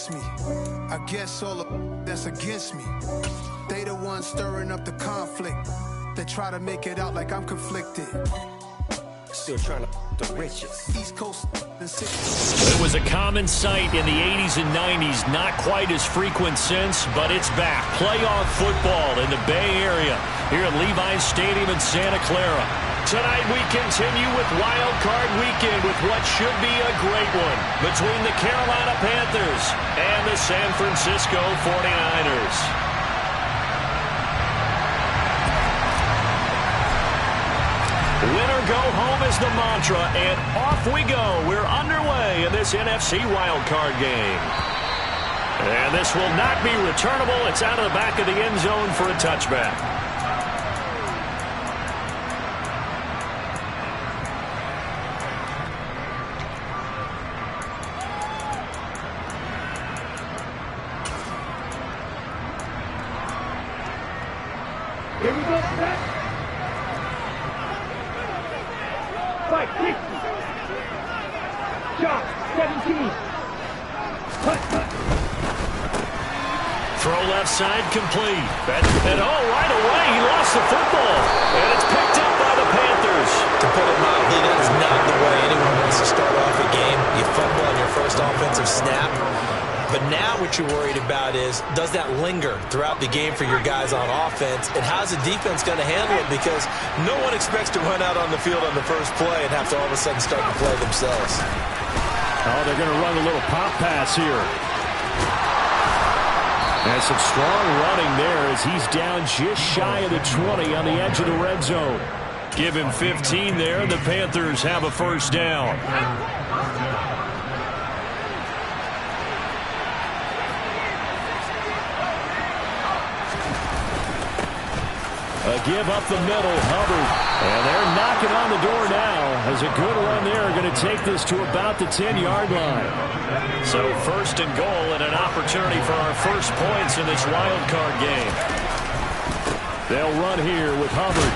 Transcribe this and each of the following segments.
against me. I guess all the that's against me. They the ones stirring up the conflict. They try to make it out like I'm conflicted. Still trying to the riches. East Coast and It was a common sight in the 80s and 90s, not quite as frequent since, but it's back. Playoff football in the Bay Area here at Levi's Stadium in Santa Clara. Tonight we continue with Wild Card Weekend with what should be a great one between the Carolina Panthers and the San Francisco 49ers. Win or go home is the mantra, and off we go. We're underway in this NFC wildcard game. And this will not be returnable. It's out of the back of the end zone for a touchback. Here we go, set. Fight, 60. Shot, 17. Throw left side complete. And right away, he lost the football. And it's picked up by the Panthers. To put it mildly, that is not the way anyone wants to start off a game. You fumble on your first offensive snap. But now what you're worried about is, does that linger throughout the game for your guys on offense? And how's the defense going to handle it? Because no one expects to run out on the field on the first play and have to all of a sudden start to play themselves. Oh, they're going to run a little pop pass here. And some strong running there as he's down just shy of the 20 on the edge of the red zone. Give him 15 there, and the Panthers have a first down. A give up the middle, Hubbard. And they're knocking on the door now as a good run there going to take this to about the 10-yard line. So first and goal and an opportunity for our first points in this wild card game. They'll run here with Hubbard.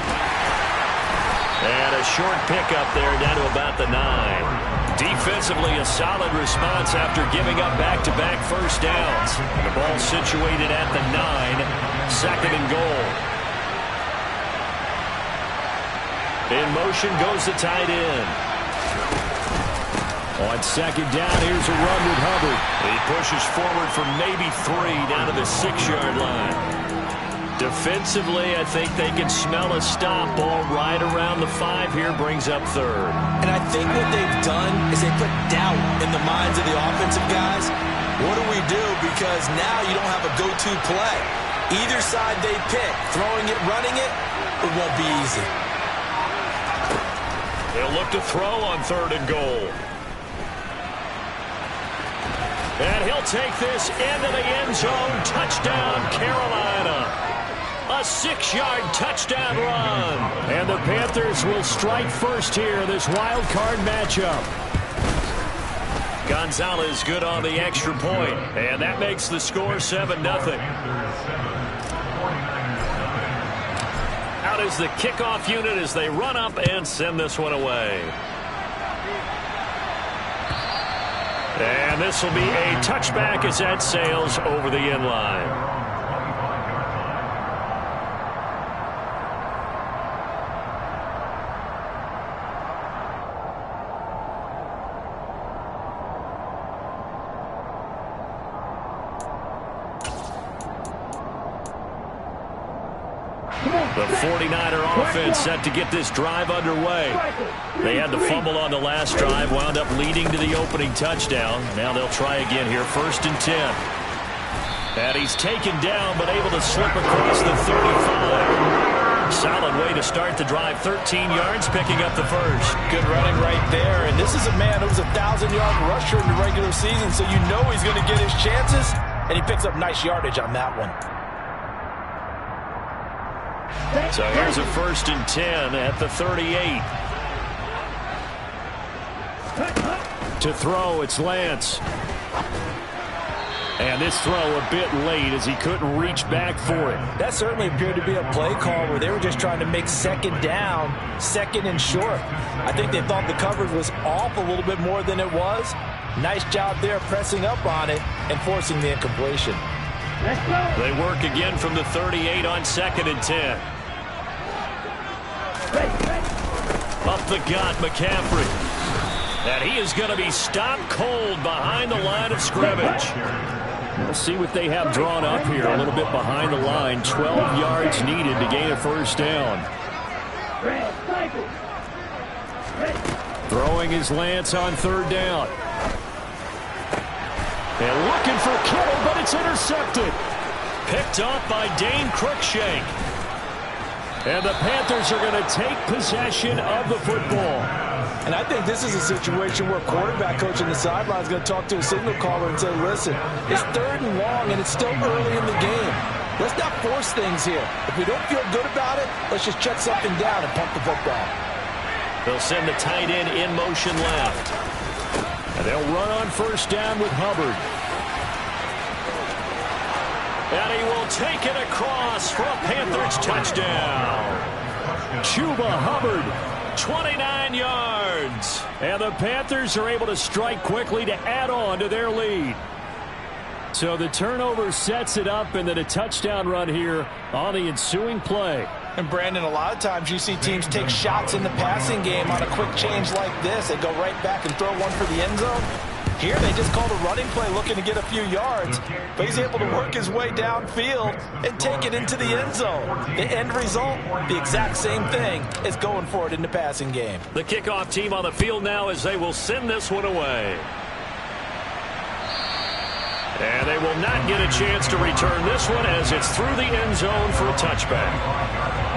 And a short pickup there down to about the 9. Defensively, a solid response after giving up back-to-back first downs. The ball situated at the 9, second and goal. In motion goes the tight end. On second down, here's a run with Hubbard. He pushes forward for maybe 3 down to the 6-yard line. Defensively, I think they can smell a stop. Ball right around the 5 here, brings up third. And I think what they've done is they put doubt in the minds of the offensive guys. What do we do? Because now you don't have a go-to play. Either side they pick, throwing it, running it, it won't be easy. They'll look to throw on third and goal. And he'll take this into the end zone. Touchdown, Carolina. A 6-yard touchdown run. And the Panthers will strike first here, this wild card matchup. Gonzalez good on the extra point. And that makes the score 7-0. Out is the kickoff unit as they run up and send this one away. And this will be a touchback as that sails over the end line. The 49er offense set to get this drive underway. They had the fumble on the last drive, wound up leading to the opening touchdown. Now they'll try again here, 1st and 10. And he's taken down, but able to slip across the 35. Solid way to start the drive, 13 yards, picking up the first. Good running right there. And this is a man who's a 1,000-yard rusher in the regular season, so you know he's going to get his chances. And he picks up nice yardage on that one. So here's a 1st and 10 at the 38. To throw, it's Lance. And this throw a bit late as he couldn't reach back for it. That certainly appeared to be a play call where they were just trying to make second down, second and short. I think they thought the coverage was off a little bit more than it was. Nice job there pressing up on it and forcing the incompletion. Let's go. They work again from the 38 on 2nd and 10. Up the gut, McCaffrey. And he is going to be stopped cold behind the line of scrimmage. We'll see what they have drawn up here. A little bit behind the line. 12 yards needed to gain a first down. Throwing his Lance on 3rd down. And looking for Kittle, but it's intercepted. Picked off by Dane Cruikshank. And the Panthers are going to take possession of the football. And I think this is a situation where quarterback coach on the sideline is going to talk to a signal caller and say, listen, it's 3rd and long and it's still early in the game. Let's not force things here. If we don't feel good about it, let's just check something down and pump the football. They'll send the tight end in motion left. And they'll run on 1st down with Hubbard. And he will take it across for a Panthers touchdown. Chuba Hubbard, 29 yards. And the Panthers are able to strike quickly to add on to their lead. So the turnover sets it up, and then a touchdown run here on the ensuing play. And Brandon, a lot of times you see teams take shots in the passing game on a quick change like this. They go right back and throw one for the end zone. Here they just called a running play looking to get a few yards, but he's able to work his way downfield and take it into the end zone. The end result, the exact same thing as going for it in the passing game. The kickoff team on the field now as they will send this one away. And they will not get a chance to return this one as it's through the end zone for a touchback.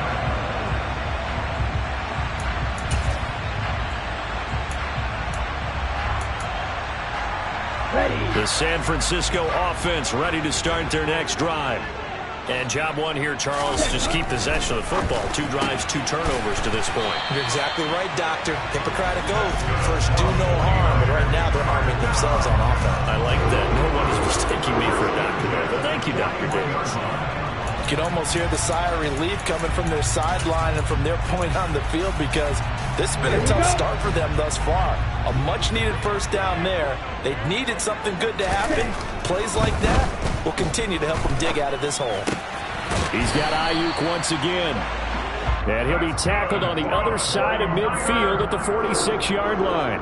The San Francisco offense ready to start their next drive. And job one here, Charles, just keep possession of the football. 2 drives, 2 turnovers to this point. You're exactly right, Doctor. Hippocratic oath. First, do no harm. But right now, they're harming themselves on offense. I like that. No one is mistaking me for a doctor there. But thank you, Dr. Davis. You can almost hear the sigh of relief coming from their sideline and from their point on the field because this has been a tough start for them thus far. A much-needed first down there. They needed something good to happen. Plays like that will continue to help them dig out of this hole. He's got Ayuk once again. And he'll be tackled on the other side of midfield at the 46-yard line.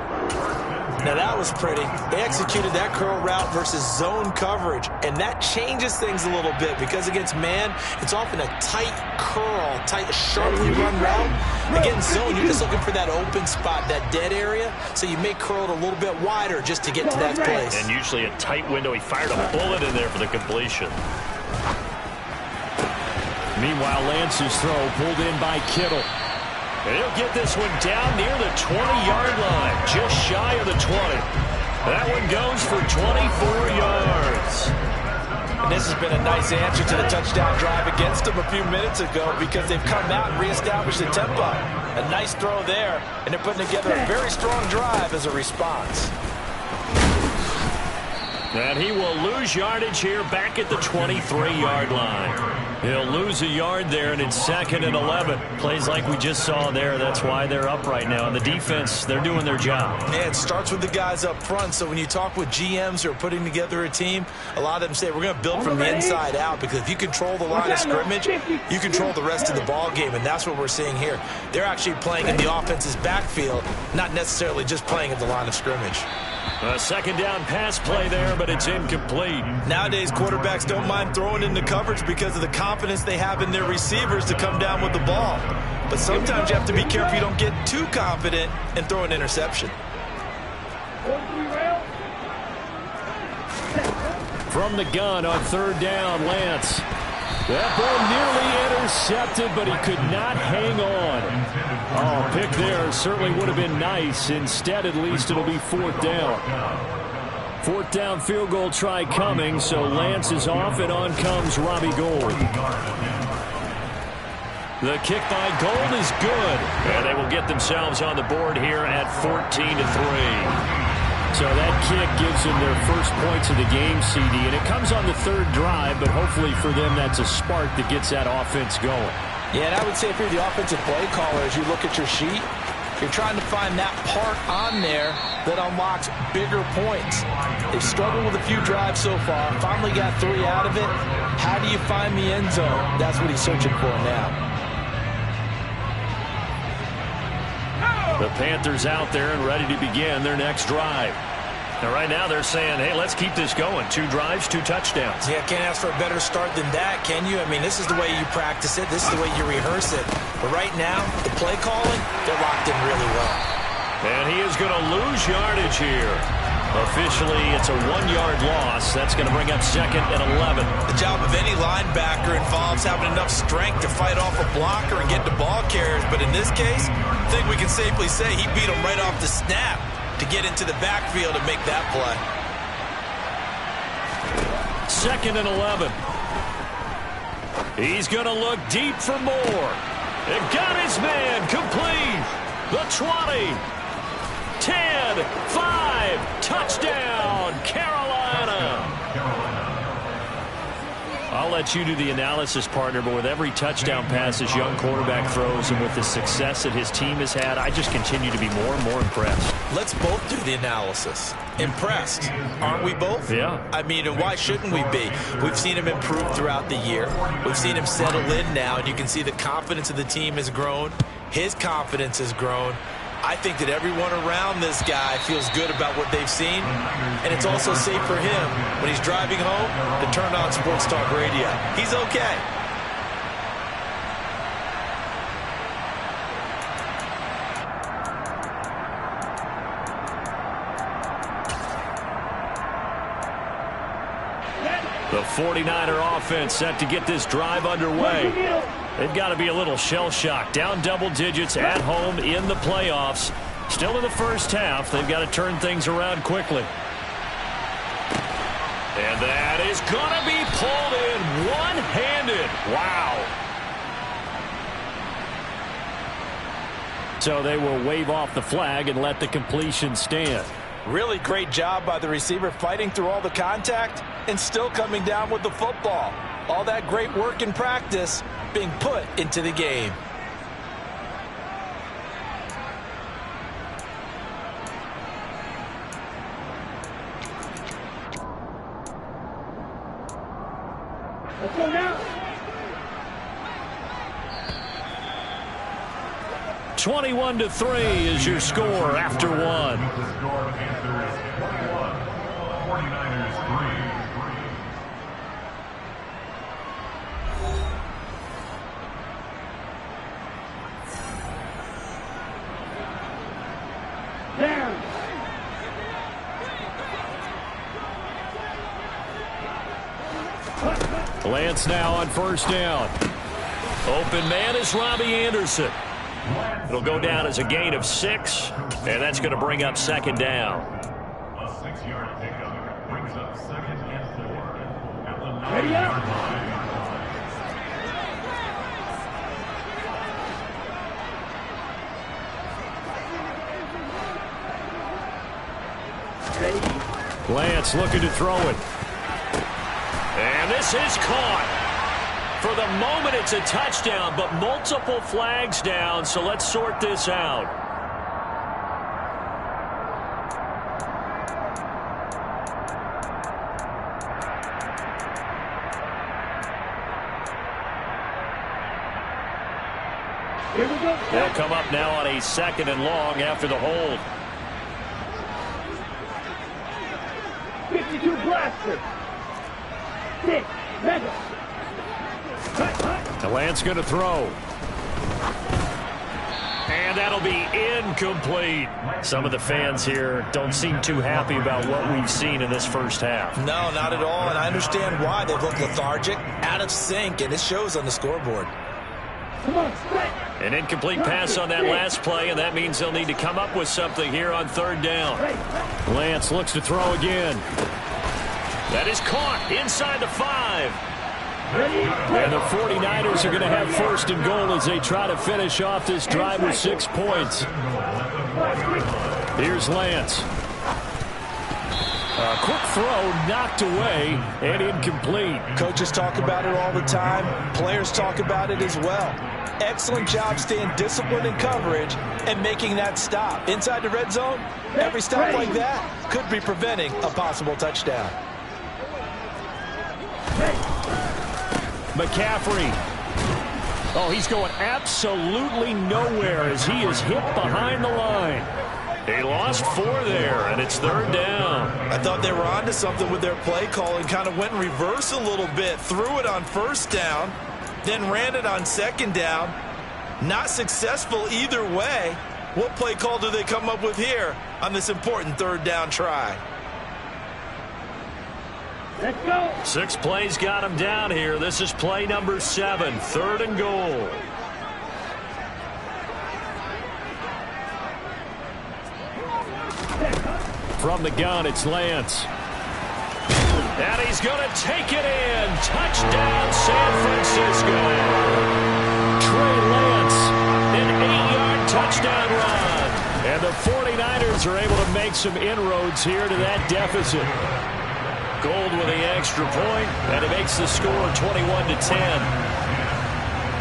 Now that was pretty. They executed that curl route versus zone coverage, and that changes things a little bit because against man, it's often a tight curl, sharply run route. Against zone, you're just looking for that open spot, that dead area, so you may curl it a little bit wider just to get to that place. And usually a tight window. He fired a bullet in there for the completion. Meanwhile, Lance's throw pulled in by Kittle. And he'll get this one down near the 20-yard line, just shy of the 20. That one goes for 24 yards. And this has been a nice answer to the touchdown drive against them a few minutes ago because they've come out and reestablished the tempo. A nice throw there, and they're putting together a very strong drive as a response. And he will lose yardage here back at the 23-yard line. He'll lose a yard there, and it's 2nd and 11. Plays like we just saw there. That's why they're up right now. And the defense, they're doing their job. Yeah, it starts with the guys up front. So when you talk with GMs who are putting together a team, a lot of them say we're going to build from the inside out because if you control the line of scrimmage, you control the rest of the ball game, and that's what we're seeing here. They're actually playing in the offense's backfield, not necessarily just playing at the line of scrimmage. A 2nd down pass play there, but it's incomplete. Nowadays, quarterbacks don't mind throwing into coverage because of the confidence they have in their receivers to come down with the ball. But sometimes you have to be careful you don't get too confident and throw an interception. From the gun on 3rd down, Lance. That ball nearly intercepted, but he could not hang on. Oh, pick there certainly would have been nice. Instead, at least it'll be 4th down. 4th down field goal try coming, so Lance is off, and on comes Robbie Gould. The kick by Gould is good, and they will get themselves on the board here at 14-3. So that kick gives them their first points of the game, CD, and it comes on the 3rd drive, but hopefully for them that's a spark that gets that offense going. Yeah, and I would say if you're the offensive play caller, as you look at your sheet, You're trying to find that part on there that unlocks bigger points. They've struggled with a few drives so far. Finally got 3 out of it. How do you find the end zone? That's what he's searching for now. The Panthers out there and ready to begin their next drive. Now, right now they're saying, hey, let's keep this going. 2 drives, 2 touchdowns. Yeah, can't ask for a better start than that, can you? I mean, this is the way you practice it. This is the way you rehearse it. But right now, the play calling, they're locked in really well. And he is going to lose yardage here. Officially, it's a 1-yard loss. That's going to bring up 2nd and 11. The job of any linebacker involves having enough strength to fight off a blocker and get the ball carriers. But in this case, I think we can safely say he beat him right off the snap to get into the backfield and make that play. 2nd and 11. He's going to look deep for more. And got his man complete. The 20. 10. 5. Touchdown, Carolina. I'll let you do the analysis, partner, but with every touchdown pass his young quarterback throws and with the success that his team has had, I just continue to be more and more impressed. Let's both do the analysis. Impressed, aren't we both? Yeah. I mean, and why shouldn't we be? We've seen him improve throughout the year. We've seen him settle in now, and you can see the confidence of the team has grown. His confidence has grown. I think that everyone around this guy feels good about what they've seen, and it's also safe for him when he's driving home to turn on Sports Talk Radio. He's okay. The 49er offense set to get this drive underway. They've got to be a little shell-shocked. Down double digits at home in the playoffs. Still in the first half. They've got to turn things around quickly. And that is going to be pulled in one-handed. Wow. So they will wave off the flag and let the completion stand. Really great job by the receiver fighting through all the contact and still coming down with the football. All that great work in practice being put into the game. Let's go now. 21-3 is your score after 1. Panthers 21, 49ers 3. Down. Lance now on first down. Open man is Robbie Anderson. It'll go down as a gain of 6, and that's going to bring up 2nd down. A 6-yard pickup brings up 2nd and 4 at the 9-yard Ready up. line. Lance looking to throw it. And this is caught. For the moment, it's a touchdown, but multiple flags down, so let's sort this out. Here we go. They'll come up now on a 2nd and long after the hold. 52 blaster. 6. Mega. The Lance going to throw. And that'll be incomplete. Some of the fans here don't seem too happy about what we've seen in this first half. No, not at all, and I understand why. They've looked lethargic, out of sync, and it shows on the scoreboard. Come on, straight. An incomplete pass on that last play, and that means they'll need to come up with something here on 3rd down. Lance looks to throw again. That is caught inside the 5. And the 49ers are going to have 1st and goal as they try to finish off this drive with 6 points. Here's Lance. A quick throw knocked away and incomplete. Coaches talk about it all the time. Players talk about it as well. Excellent job staying disciplined in coverage and making that stop. Inside the red zone, every stop like that could be preventing a possible touchdown. McCaffrey. Oh, he's going absolutely nowhere as he is hit behind the line. They lost 4 there, and it's 3rd down. I thought they were onto something with their play call and kind of went in reverse a little bit. Threw it on 1st down, then ran it on 2nd down. Not successful either way. What play call do they come up with here on this important 3rd down try? Let's go. 6 plays got him down here. This is play number 7, 3rd and goal. From the gun, it's Lance. And he's going to take it in. Touchdown, San Francisco. Trey Lance, an 8-yard touchdown run. And the 49ers are able to make some inroads here to that deficit. Gold with the extra point, and it makes the score 21-10.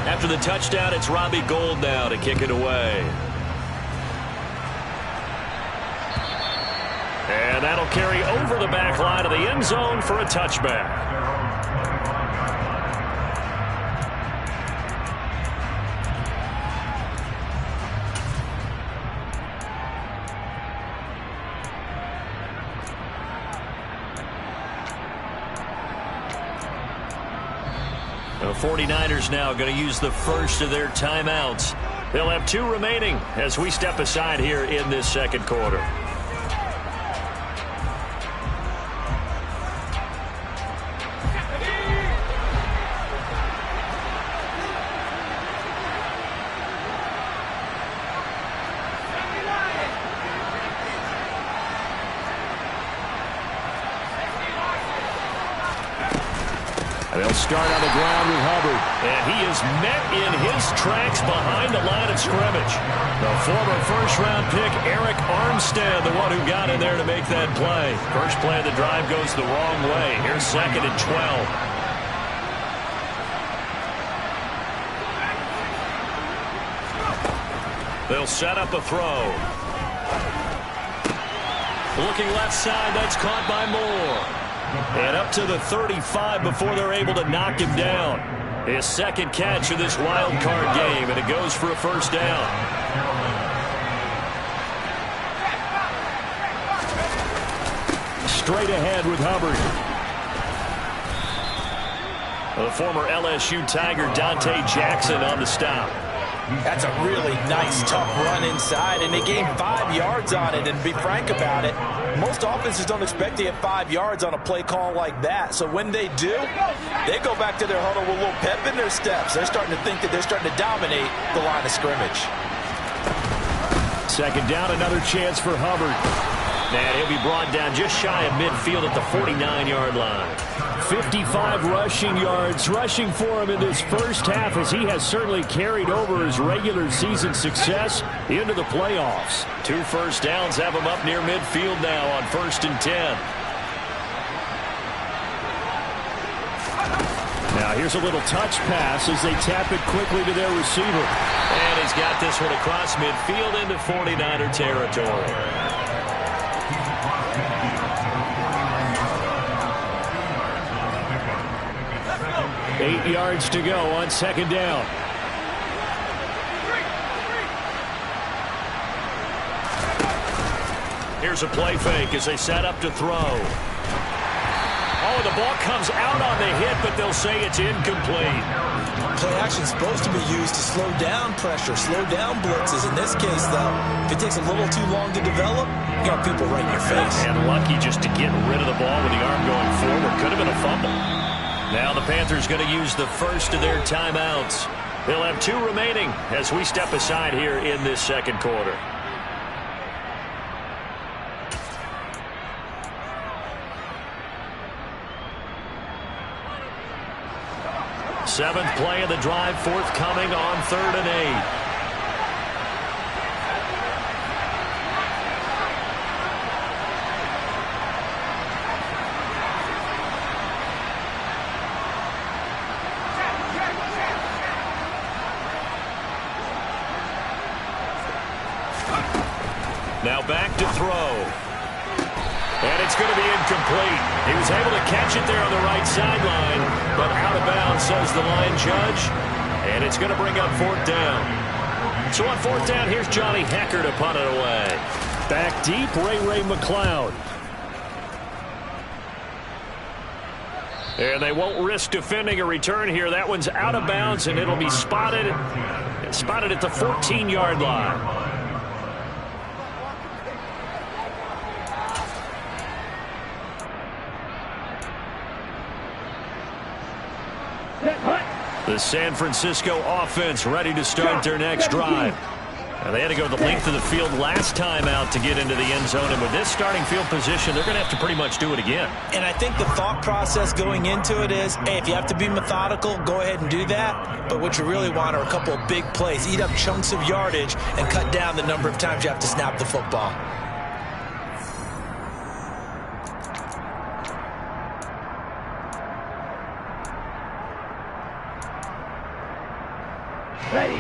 After the touchdown, it's Robbie Gould now to kick it away. And that'll carry over the back line of the end zone for a touchback. The 49ers now going to use the first of their timeouts. They'll have 2 remaining as we step aside here in this 2nd quarter. They'll start on the ground with Hubbard. And he is met in his tracks behind the line of scrimmage. The former first-round pick, Eric Armstead, the one who got in there to make that play. First play of the drive goes the wrong way. Here's 2nd and 12. They'll set up a throw. Looking left side, that's caught by Moore. And up to the 35 before they're able to knock him down. His 2nd catch of this wild card game, and it goes for a 1st down. Straight ahead with Hubbard. The former LSU Tiger Dante Jackson on the stop. That's a really nice, tough run inside, and they gained 5 yards on it. And to be frank about it, most offenses don't expect to get 5 yards on a play call like that. So when they do, they go back to their huddle with a little pep in their steps. They're starting to think that they're starting to dominate the line of scrimmage. 2nd down, another chance for Hubbard. And he'll be brought down just shy of midfield at the 49-yard line. 55 rushing yards rushing for him in this first half, as he has certainly carried over his regular season success into the playoffs. 2 first downs have him up near midfield now on 1st and 10. Now here's a little touch pass as they tap it quickly to their receiver. And he's got this one across midfield into 49er territory. 8 yards to go on 2nd down. Here's a play fake as they set up to throw. Oh, the ball comes out on the hit, but they'll say it's incomplete. Play action is supposed to be used to slow down pressure, slow down blitzes. In this case, though, if it takes a little too long to develop, you got people right in your face. And lucky just to get rid of the ball with the arm going forward. Could have been a fumble. Now the Panthers going to use the first of their timeouts. They'll have 2 remaining as we step aside here in this 2nd quarter. Seventh play of the drive forthcoming on 3rd and 8. Now back to throw. And it's going to be incomplete. He was able to catch it there on the right sideline, but out of bounds, says the line judge. And it's going to bring up 4th down. So on 4th down, here's Johnny Hecker to punt it away. Back deep, Ray McLeod. And they won't risk defending a return here. That one's out of bounds, and it'll be spotted at the 14-yard line. The San Francisco offense ready to start their next drive. And they had to go the length of the field last time out to get into the end zone. And with this starting field position, they're going to have to pretty much do it again. And I think the thought process going into it is, hey, if you have to be methodical, go ahead and do that. But what you really want are a couple of big plays. Eat up chunks of yardage and cut down the number of times you have to snap the football. Ready.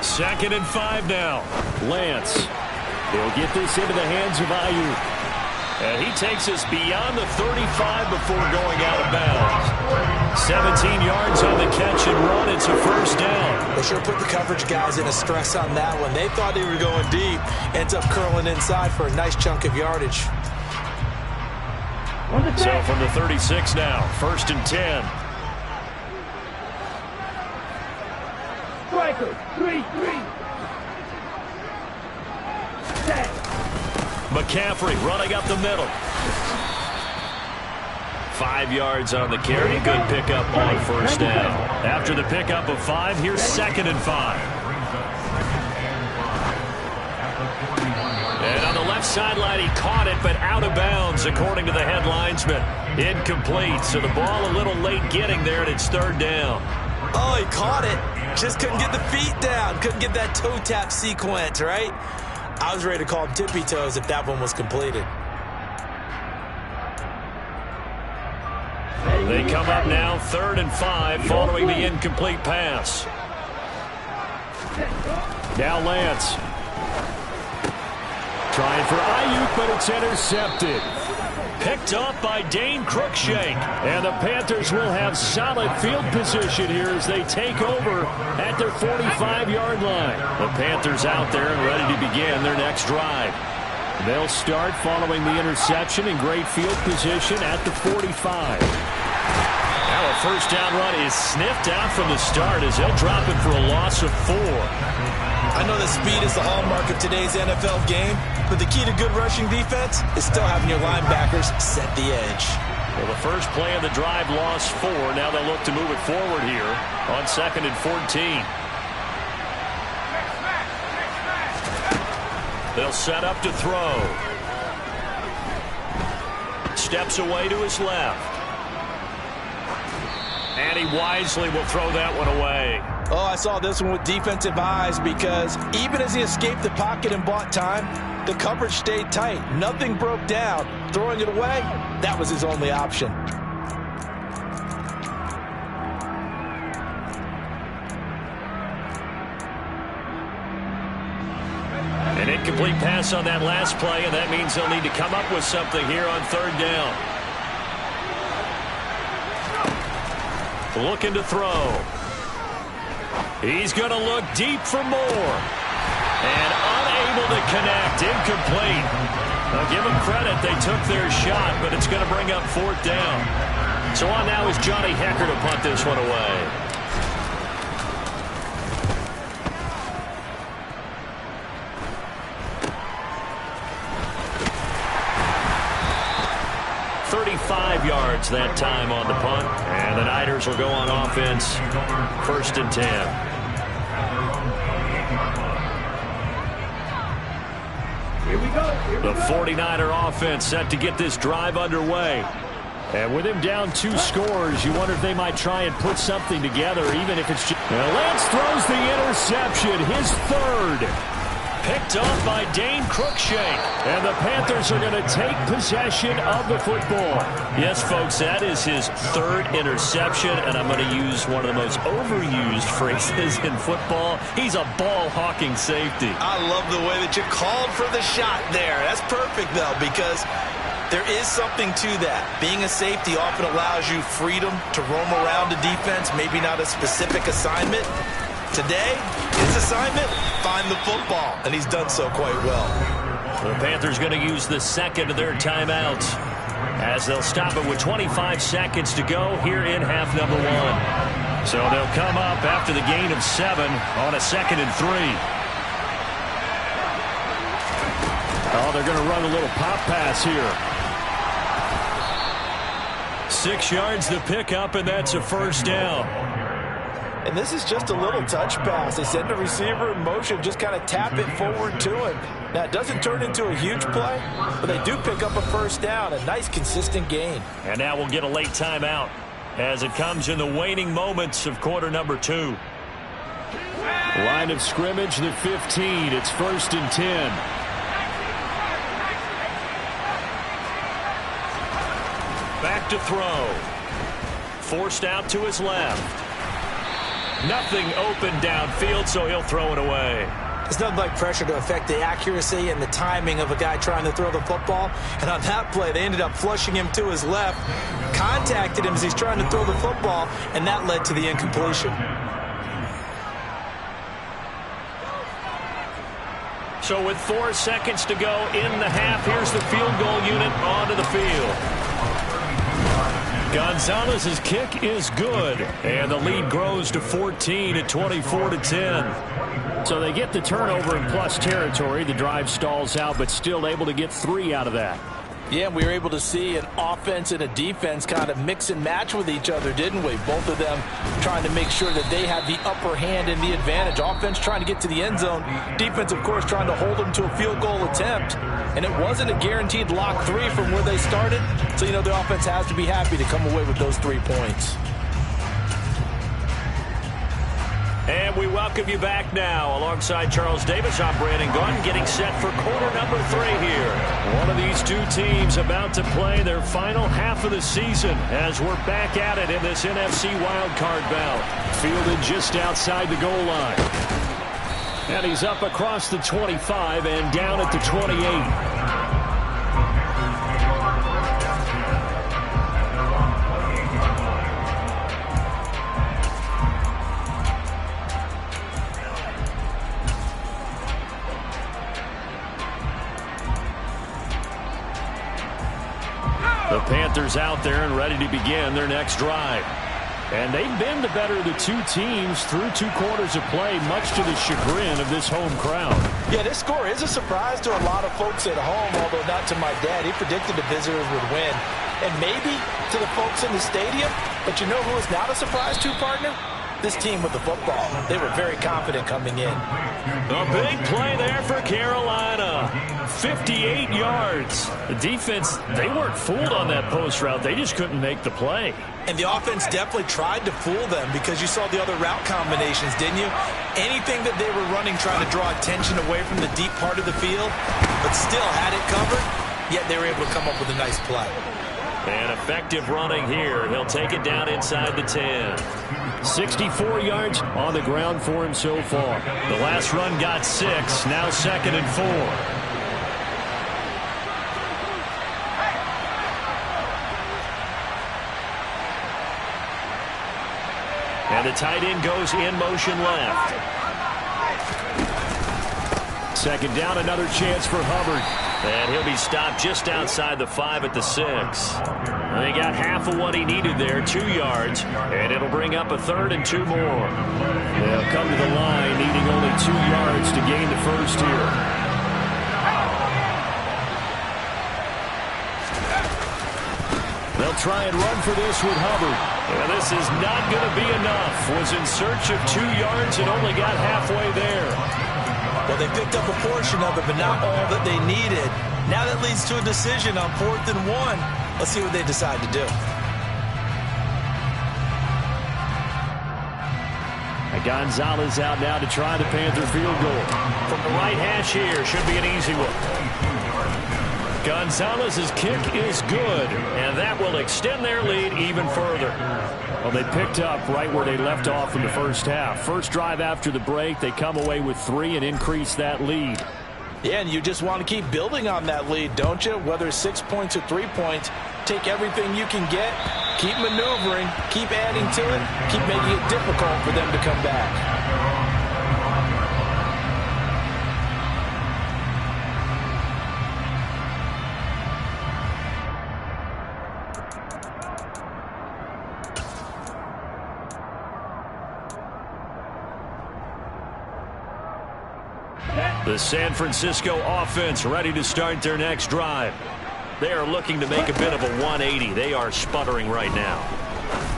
Second and 5 now. Lance. He'll get this into the hands of Ayuk. And he takes us beyond the 35 before going out of bounds. 17 yards on the catch and run. It's a 1st down. They sure put the coverage guys in a stress on that one. They thought they were going deep. Ends up curling inside for a nice chunk of yardage. So from the 36 now, 1st and 10. Striker, 3-3. Set. McCaffrey running up the middle. 5 yards on the carry. Good pickup on 1st down. After the pickup of 5, here's 2nd and 5. And on the left sideline, he caught it, but out of bounds, according to the head linesman. Incomplete, so the ball a little late getting there, and it's 3rd down. Oh, he caught it. Just couldn't get the feet down. Couldn't get that toe tap sequence, right? I was ready to call him tippy toes if that one was completed. They come up now, 3rd and 5, following the incomplete pass. Now Lance. Trying for Ayuk, but it's intercepted. Picked up by Dane Cruikshank. And the Panthers will have solid field position here as they take over at their 45-yard line. The Panthers out there and ready to begin their next drive. They'll start following the interception in great field position at the 45. Now a 1st down run is sniffed out from the start as they'll drop it for a loss of 4. I know that speed is the hallmark of today's NFL game, but the key to good rushing defense is still having your linebackers set the edge. Well, the first play of the drive lost 4. Now they'll look to move it forward here on 2nd and 14. They'll set up to throw. Steps away to his left. And he wisely will throw that one away. Oh, I saw this one with defensive eyes because even as he escaped the pocket and bought time, the coverage stayed tight. Nothing broke down. Throwing it away, that was his only option. An incomplete pass on that last play, and that means they'll need to come up with something here on 3rd down. Looking to throw. He's going to look deep for more. And unable to connect. Incomplete. I'll give them credit. They took their shot, but it's going to bring up 4th down. So on now is Johnny Hecker to punt this one away. Yards that time on the punt, and the Niners will go on offense. 1st and 10. Here we go. The 49er offense set to get this drive underway. And with him down 2 scores, you wonder if they might try and put something together, even if it's just... Now Lance throws the interception, his 3rd. Picked off by Dane Cruikshank. And the Panthers are going to take possession of the football. Yes, folks, that is his third interception, and I'm going to use one of the most overused phrases in football. He's a ball-hawking safety. I love the way that you called for the shot there. That's perfect, though, because there is something to that. Being a safety often allows you freedom to roam around the defense, maybe not a specific assignment. Today, his assignment, find the football, and he's done so quite well. The Panthers going to use the second of their timeouts as they'll stop it with 25 seconds to go here in half number 1. So they'll come up after the gain of 7 on a 2nd and 3. Oh, they're going to run a little pop pass here. 6 yards the pickup, and that's a first down. And this is just a little touch pass. They send the receiver in motion, just kind of tap it forward to him. Now, it doesn't turn into a huge play, but they do pick up a first down, a nice, consistent gain. And now we'll get a late timeout as it comes in the waning moments of quarter number 2. Line of scrimmage, the 15. It's 1st and 10. Back to throw. Forced out to his left. Nothing open downfield, so he'll throw it away. It's nothing like pressure to affect the accuracy and the timing of a guy trying to throw the football. And on that play, they ended up flushing him to his left, contacted him as he's trying to throw the football, and that led to the incompletion. So with 4 seconds to go in the half, here's the field goal unit onto the field. Gonzalez's kick is good, and the lead grows to 14 at 24-10. So they get the turnover in plus territory. The drive stalls out, but still able to get 3 out of that. Yeah, we were able to see an offense and a defense kind of mix and match with each other, didn't we? Both of them trying to make sure that they had the upper hand and the advantage. Offense trying to get to the end zone. Defense, of course, trying to hold them to a field goal attempt. And it wasn't a guaranteed lock 3 from where they started. So, you know, the offense has to be happy to come away with those 3 points. And we welcome you back now. Alongside Charles Davis, I'm Brandon Gordon, getting set for quarter number 3 here. One of these 2 teams about to play their final half of the season as we're back at it in this NFC wildcard bout. Fielded just outside the goal line. And he's up across the 25 and down at the 28. The Panthers out there and ready to begin their next drive. And they've been the better of the 2 teams through 2 quarters of play, much to the chagrin of this home crowd. Yeah, this score is a surprise to a lot of folks at home, although not to my dad. He predicted the visitors would win. And maybe to the folks in the stadium. But you know who is not a surprise to, partner? This team with the football. They were very confident coming in. A big play there for Carolina. 58 yards. The defense, they weren't fooled on that post route. They just couldn't make the play. And the offense definitely tried to fool them because you saw the other route combinations, didn't you? Anything that they were running trying to draw attention away from the deep part of the field, but still had it covered, yet they were able to come up with a nice play. And effective running here. He'll take it down inside the 10. 64 yards on the ground for him so far. The last run got 6. Now 2nd and 4. And the tight end goes in motion left. 2nd down, another chance for Hubbard. And he'll be stopped just outside the 5 at the 6. And they got half of what he needed there, 2 yards. And it'll bring up a 3rd and 2 more. They'll come to the line needing only 2 yards to gain the first here. They'll try and run for this with Hubbard. And this is not going to be enough. Was in search of 2 yards and only got halfway there. Well, they picked up a portion of it, but not all that they needed. Now that leads to a decision on 4th and 1. Let's see what they decide to do. And Gonzalez out now to try the Panther field goal. From the right hash here, should be an easy one. Gonzalez's kick is good, and that will extend their lead even further. Well, they picked up right where they left off in the first half. First drive after the break, they come away with 3 and increase that lead. Yeah, and you just want to keep building on that lead, don't you? Whether it's 6 points or 3 points, take everything you can get, keep maneuvering, keep adding to it, keep making it difficult for them to come back. The San Francisco offense ready to start their next drive. They are looking to make a bit of a 180. They are sputtering right now.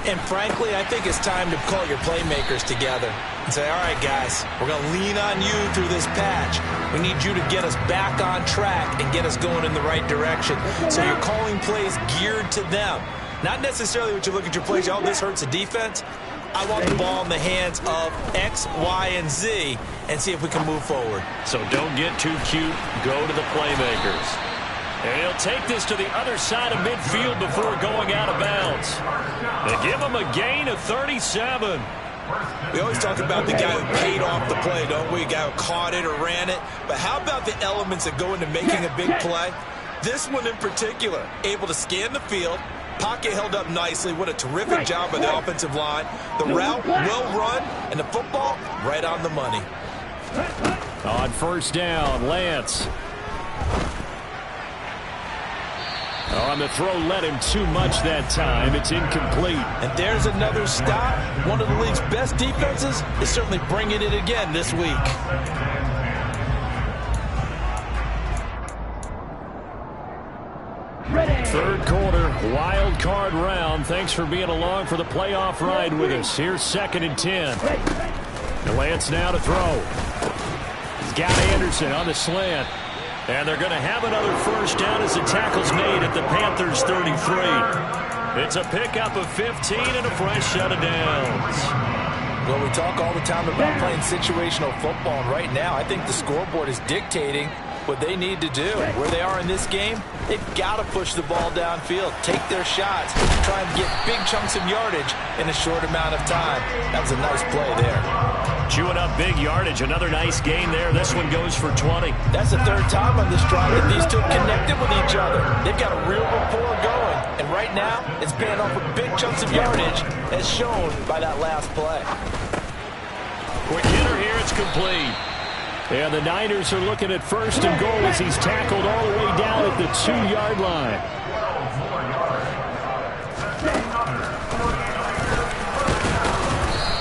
And frankly, I think it's time to call your playmakers together and say, all right, guys, we're going to lean on you through this patch. We need you to get us back on track and get us going in the right direction. So you're calling plays geared to them. Not necessarily what you look at your plays, oh, this hurts the defense. I want the ball in the hands of X, Y, and Z and see if we can move forward. So don't get too cute. Go to the playmakers. And he'll take this to the other side of midfield before going out of bounds. They give him a gain of 37. We always talk about the guy who paid off the play, don't we? A guy who caught it or ran it. But how about the elements that go into making a big play? This one in particular, able to scan the field, pocket held up nicely. What a terrific job by the offensive line. The route well run, and the football right on the money. On first down, Lance. On the throw, led him too much that time. It's incomplete. And there's another stop. One of the league's best defenses is certainly bringing it again this week. Third quarter, wild card round. Thanks for being along for the playoff ride with us. Here's 2nd and 10. And Lance now to throw. He's got Anderson on the slant. And they're going to have another first down as the tackle's made at the Panthers' 33. It's a pickup of 15 and a fresh set of downs. Well, we talk all the time about playing situational football, and right now I think the scoreboard is dictating what they need to do. Where they are in this game, they've got to push the ball downfield, take their shots, try and get big chunks of yardage in a short amount of time. That was a nice play there. Chewing up big yardage. Another nice gain there. This one goes for 20. That's the third time on this drive that these two connected with each other. They've got a real rapport going. And right now, it's paying off with big chunks of yardage, as shown by that last play. Quick hitter here. It's complete. And the Niners are looking at first and goal as he's tackled all the way down at the 2-yard line.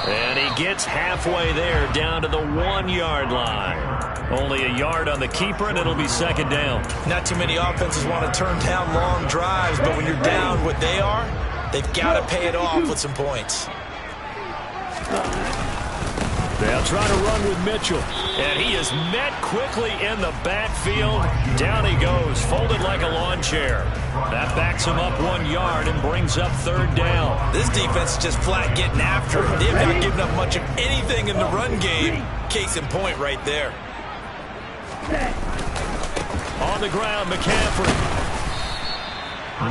And he gets halfway there, down to the 1-yard line. Only a yard on the keeper, and it'll be 2nd down. Not too many offenses want to turn down long drives, but when you're down what they are, they've got to pay it off with some points. They'll try to run with Mitchell. And he is met quickly in the backfield. Down he goes, folded like a lawn chair. That backs him up 1 yard and brings up 3rd down. This defense is just flat getting after it. They've not given up much of anything in the run game. Case in point right there. On the ground, McCaffrey.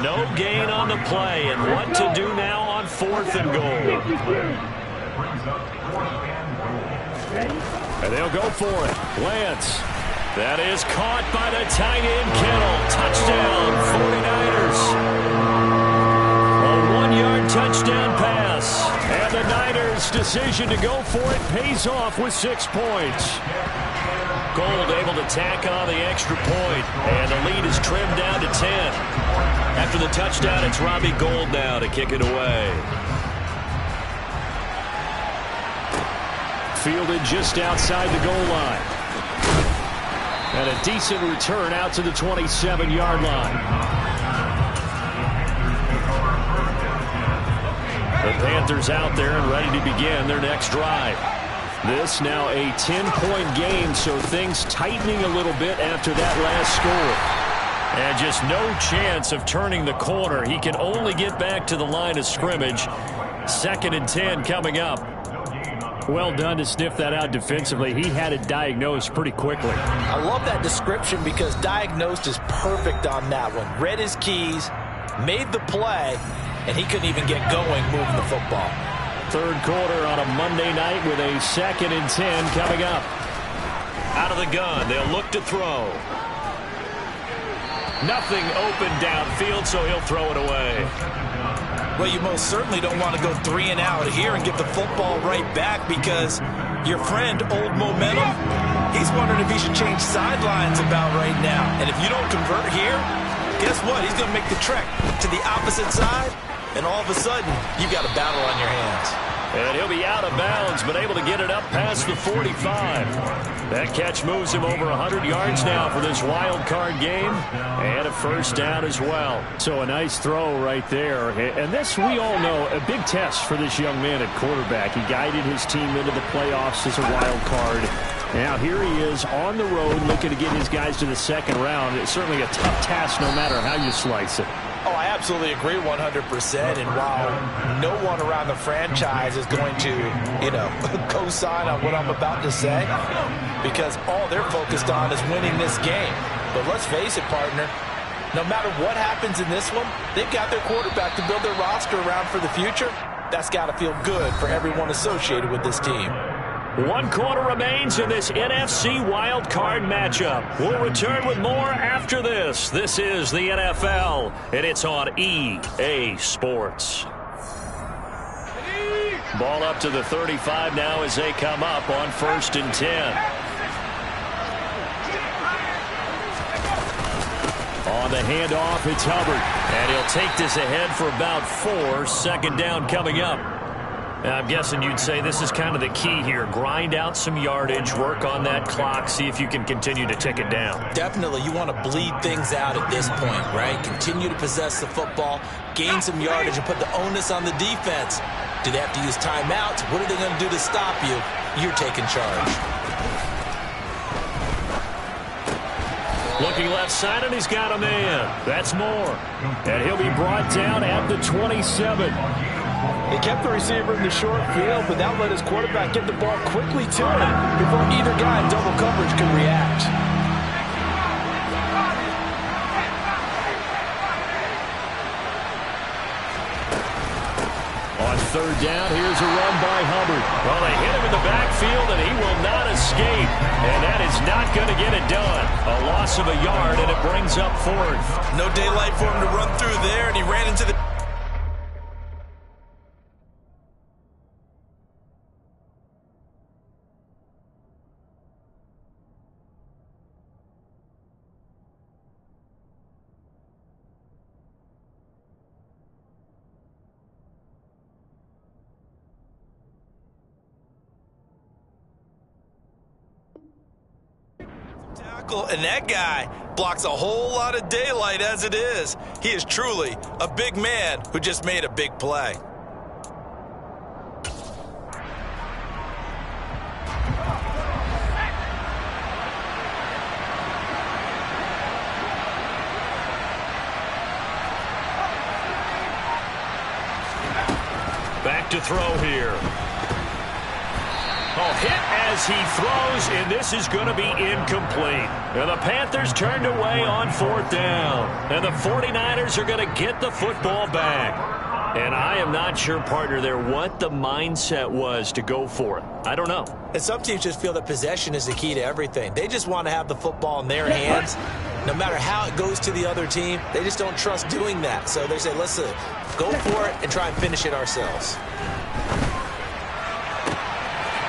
No gain on the play, and what to do now on 4th and goal. And they'll go for it. Lance. That is caught by the tight end, Kittle. Touchdown, 49ers. A 1-yard touchdown pass. And the Niners' decision to go for it pays off with 6 points. Gold able to tack on the extra point. And the lead is trimmed down to 10. After the touchdown, it's Robbie Gould now to kick it away. Fielded just outside the goal line. And a decent return out to the 27-yard line. The Panthers out there and ready to begin their next drive. This now a 10-point game, so things tightening a little bit after that last score. And just no chance of turning the corner. He can only get back to the line of scrimmage. 2nd and 10 coming up. Well done to sniff that out defensively. He had it diagnosed pretty quickly. I love that description because diagnosed is perfect on that one. Read his keys, made the play, and he couldn't even get going moving the football. Third quarter on a Monday night with a 2nd and 10 coming up. Out of the gun, they'll look to throw. Nothing open downfield, so he'll throw it away. Well, you most certainly don't want to go 3 and out here and give the football right back because your friend, Old Momentum, he's wondering if he should change sidelines about right now. And if you don't convert here, guess what? He's going to make the trek to the opposite side, and all of a sudden, you've got a battle on your hands. And he'll be out of bounds, but able to get it up past the 45. That catch moves him over 100 yards now for this wild card game, and a first down as well. So a nice throw right there. And this, we all know, a big test for this young man at quarterback. He guided his team into the playoffs as a wild card. Now here he is on the road looking to get his guys to the 2nd round. It's certainly a tough task no matter how you slice it. Oh, I absolutely agree 100%. And while no one around the franchise is going to, co-sign on what I'm about to say, because all they're focused on is winning this game. But let's face it, partner, no matter what happens in this one, they've got their quarterback to build their roster around for the future. That's got to feel good for everyone associated with this team. 1 quarter remains in this NFC wild card matchup. We'll return with more after this. This is the NFL, and it's on EA Sports. Ball up to the 35 now as they come up on 1st and 10. On the handoff, it's Hubbard. And he'll take this ahead for about 4. 2nd down coming up. I'm guessing you'd say this is kind of the key here. Grind out some yardage, work on that clock, see if you can continue to tick it down. Definitely. You want to bleed things out at this point, right? Continue to possess the football, gain some yardage, and put the onus on the defense. Do they have to use timeouts? What are they going to do to stop you? You're taking charge. Looking left side, and he's got a man. That's Moore. And he'll be brought down at the 27. They kept the receiver in the short field, but that let his quarterback get the ball quickly to him before either guy in double coverage could react. On 3rd down, here's a run by Hubbard. Well, they hit him in the backfield, and he will not escape. And that is not going to get it done. A loss of a yard, and it brings up 4th. No daylight for him to run through there, and he ran into the... And that guy blocks a whole lot of daylight as it is. He is truly a big man who just made a big play. Back to throw here. Oh, hit as he throws, and this is going to be incomplete. And the Panthers turned away on 4th down. And the 49ers are going to get the football back. And I am not sure, partner, there what the mindset was to go for it. I don't know. And some teams just feel that possession is the key to everything. They just want to have the football in their hands. No matter how it goes to the other team, they just don't trust doing that. So they say, let's go for it and try and finish it ourselves.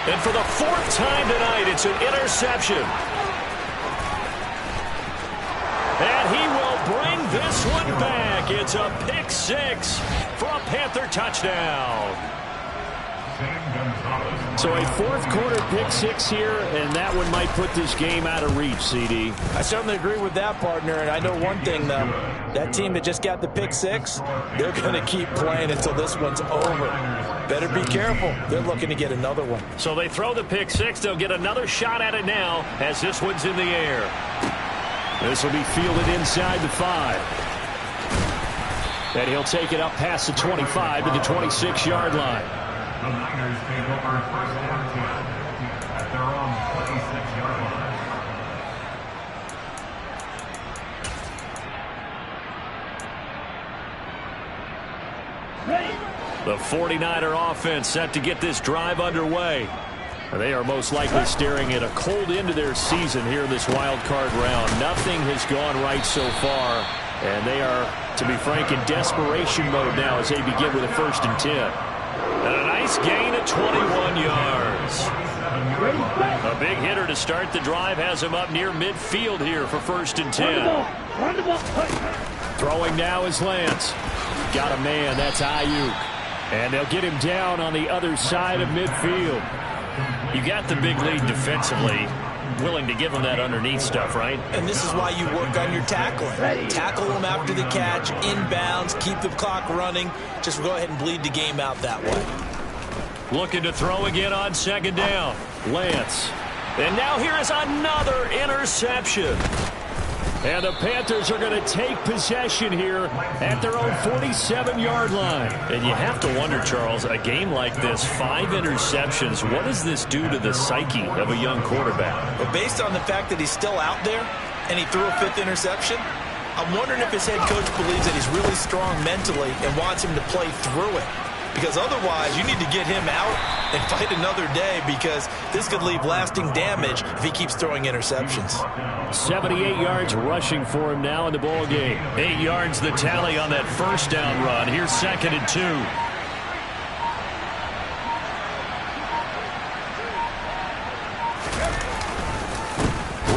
And for the 4th time tonight, it's an interception. And he will bring this one back. It's a pick 6 for a Panther touchdown. So a 4th quarter pick 6 here, and that one might put this game out of reach, CD. I certainly agree with that, partner. And I know one thing, though. That team that just got the pick 6, they're going to keep playing until this one's over. Better be careful. They're looking to get another one. So they throw the pick 6. They'll get another shot at it now as this one's in the air. This will be fielded inside the 5. And he'll take it up past the 25 to the 26-yard line. The Niners take over first and 10 at their own 26-yard line. The 49er offense set to get this drive underway. They are most likely staring at a cold end to their season here in this wild card round. Nothing has gone right so far, and they are, to be frank, in desperation mode now as they begin with a 1st and 10. And a nice gain at 21 yards. A big hitter to start the drive has him up near midfield here for 1st and 10. Throwing now is Lance. Got a man, that's Ayuk. And they'll get him down on the other side of midfield. You got the big lead defensively, willing to give him that underneath stuff, right? And this is why you work on your tackling. Tackle them after the catch, inbounds, keep the clock running. Just go ahead and bleed the game out that way. Looking to throw again on 2nd down. Lance. And now here is another interception. And the Panthers are going to take possession here at their own 47-yard line. And you have to wonder, Charles, a game like this, 5 interceptions, what does this do to the psyche of a young quarterback? But based on the fact that he's still out there and he threw a 5th interception, I'm wondering if his head coach believes that he's really strong mentally and wants him to play through it. Because otherwise, you need to get him out and fight another day, because this could leave lasting damage if he keeps throwing interceptions. 78 yards rushing for him now in the ball game. 8 yards the tally on that 1st down run. Here's 2nd and 2.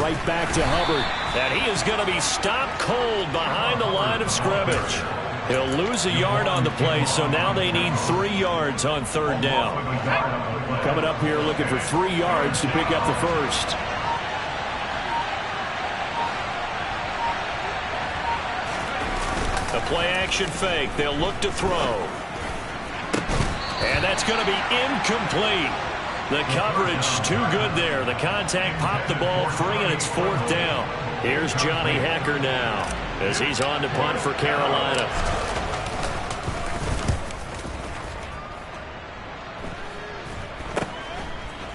Right back to Hubbard. And he is going to be stopped cold behind the line of scrimmage. He'll lose a yard on the play, so now they need 3 yards on 3rd down. Coming up here looking for 3 yards to pick up the 1st. The play-action fake. They'll look to throw. And that's going to be incomplete. The coverage too good there. The contact popped the ball free, and it's 4th down. Here's Johnny Hecker now as he's on to punt for Carolina.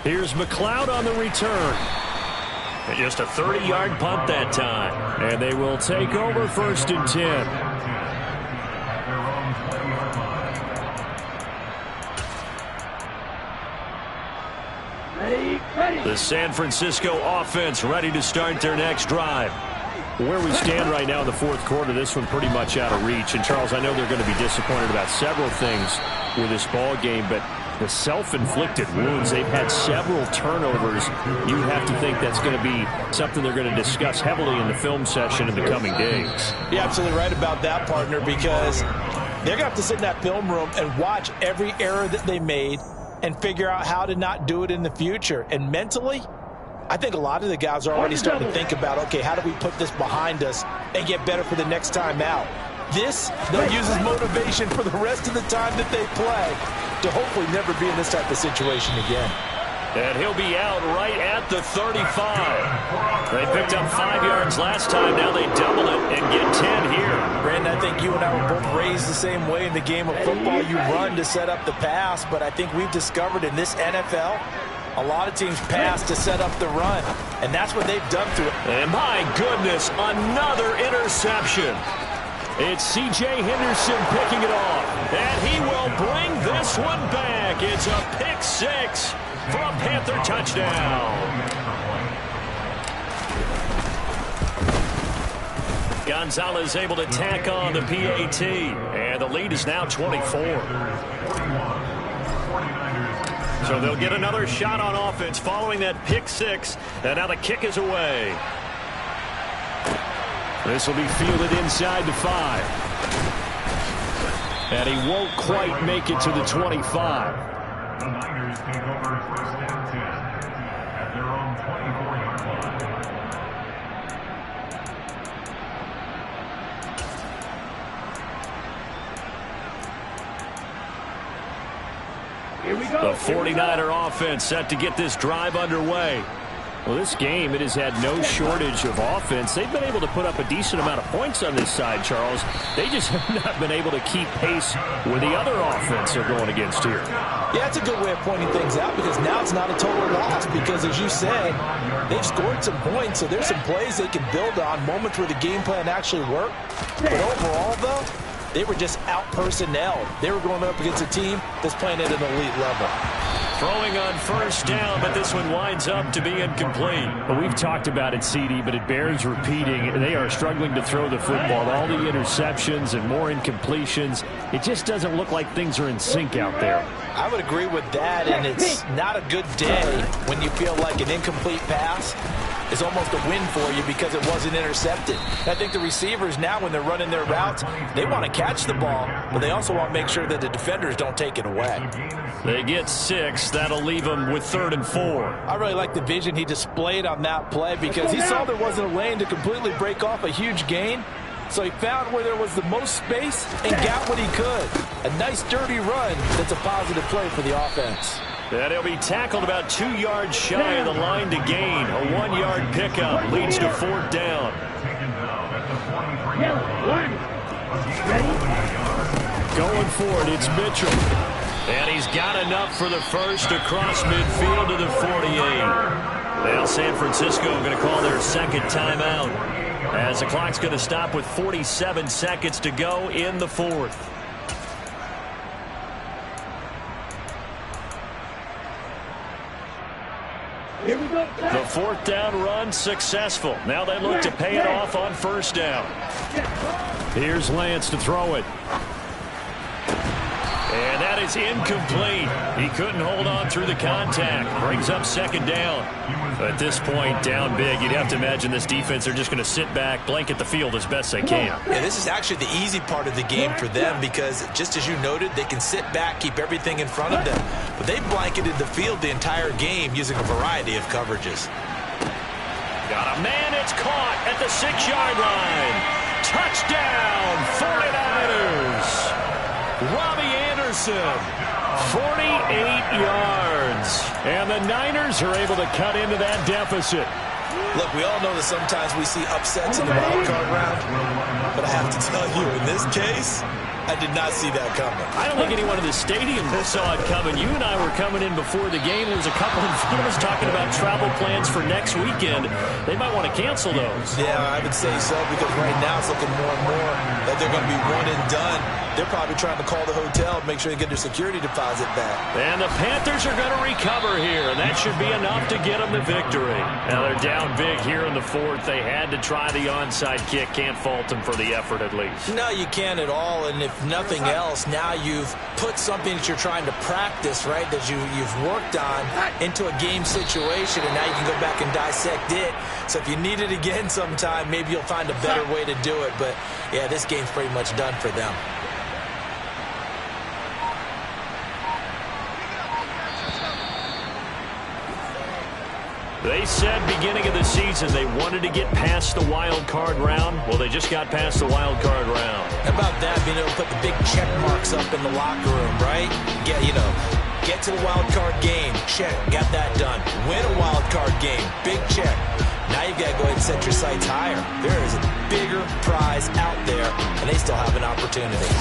Here's McLeod on the return. And just a 30-yard punt that time. And they will take over 1st and 10. The San Francisco offense ready to start their next drive. Where we stand right now in the 4th quarter, this one pretty much out of reach. And, Charles, I know they're going to be disappointed about several things with this ball game, but the self-inflicted wounds, they've had several turnovers. You have to think that's going to be something they're going to discuss heavily in the film session in the coming days. You're absolutely right about that, partner, because they're going to have to sit in that film room and watch every error that they made and figure out how to not do it in the future. And mentally, I think a lot of the guys are already starting to think about, okay, how do we put this behind us and get better for the next time out? This, they'll use as motivation for the rest of the time that they play to hopefully never be in this type of situation again. And he'll be out right at the 35. They picked up 5 yards last time. Now they double it and get 10 here. Brandon, I think you and I were both raised the same way in the game of football. You run to set up the pass, but I think we've discovered in this NFL, a lot of teams pass to set up the run, and that's what they've done to it. And my goodness, another interception. It's C.J. Henderson picking it off, and he will bring this one back. It's a pick 6 for a Panther touchdown. Gonzalez able to tack on the PAT, and the lead is now 24. So they'll get another shot on offense following that pick 6, and now the kick is away. This will be fielded inside the 5. And he won't quite make it to the 25. The Niners take over 1st and 10 at their own 24-yard line. Here we go. The 49er offense set to get this drive underway. Well, this game, it has had no shortage of offense. They've been able to put up a decent amount of points on this side, Charles. They just have not been able to keep pace with the other offense they're going against here. Yeah, it's a good way of pointing things out because now it's not a total loss because, as you said, they've scored some points, so there's some plays they can build on, moments where the game plan actually worked. But overall, though, they were just out-personnelled. They were going up against a team that's playing at an elite level. Throwing on first down, but this one winds up to be incomplete. Well, we've talked about it, CD, but it bears repeating. They are struggling to throw the football. All the interceptions and more incompletions. It just doesn't look like things are in sync out there. I would agree with that, and it's not a good day when you feel like an incomplete pass is almost a win for you because it wasn't intercepted. I think the receivers now, when they're running their routes, they want to catch the ball, but they also want to make sure that the defenders don't take it away. They get 6. That'll leave them with 3rd and 4. I really like the vision he displayed on that play because he saw there wasn't a lane to completely break off a huge gain. So he found where there was the most space and got what he could. A nice, dirty run that's a positive play for the offense. And he'll be tackled about 2 yards shy of the line to gain. A 1-yard pickup leads to 4th down. Going for it, it's Mitchell. And he's got enough for the first across midfield to the 48. Now San Francisco going to call their second timeout as the clock's going to stop with 47 seconds to go in the 4th. Here we go. The 4th down run successful. Now they look to pay it off on first down. Here's Lance to throw it. And that is incomplete. He couldn't hold on through the contact. Brings up 2nd down. At this point, down big, you'd have to imagine this defense are just going to sit back, blanket the field as best they can. Yeah, this is actually the easy part of the game for them because, just as you noted, they can sit back, keep everything in front of them. But they blanketed the field the entire game using a variety of coverages. Got a man, it's caught at the 6-yard line. Touchdown, 49ers. Robbie Anderson, 48 yards. And the Niners are able to cut into that deficit. Look, we all know that sometimes we see upsets in the wild card round, but I have to tell you, in this case, I did not see that coming. I don't think anyone in the stadium saw it coming. You and I were coming in before the game. There was a couple in front of us talking about travel plans for next weekend. They might want to cancel those. Yeah, I would say so because right now it's looking more and more that they're going to be one and done. They're probably trying to call the hotel and make sure they get their security deposit back. And the Panthers are going to recover here, and that should be enough to get them the victory. Now they're down big here in the 4th. They had to try the onside kick. Can't fault them for the effort at least. No, you can't at all. And if nothing else, now you've put something that you're trying to practice, right, that you've worked on into a game situation, and now you can go back and dissect it. So if you need it again sometime, maybe you'll find a better way to do it. But, yeah, this game's pretty much done for them. They said beginning of the season they wanted to get past the wild card round. Well, they just got past the wild card round. How about that, being able to put the big check marks up in the locker room, right? Get to the wild card game, check, got that done. Win a wild card game, big check. Now you've got to go ahead and set your sights higher. There is a bigger prize out there, and they still have an opportunity.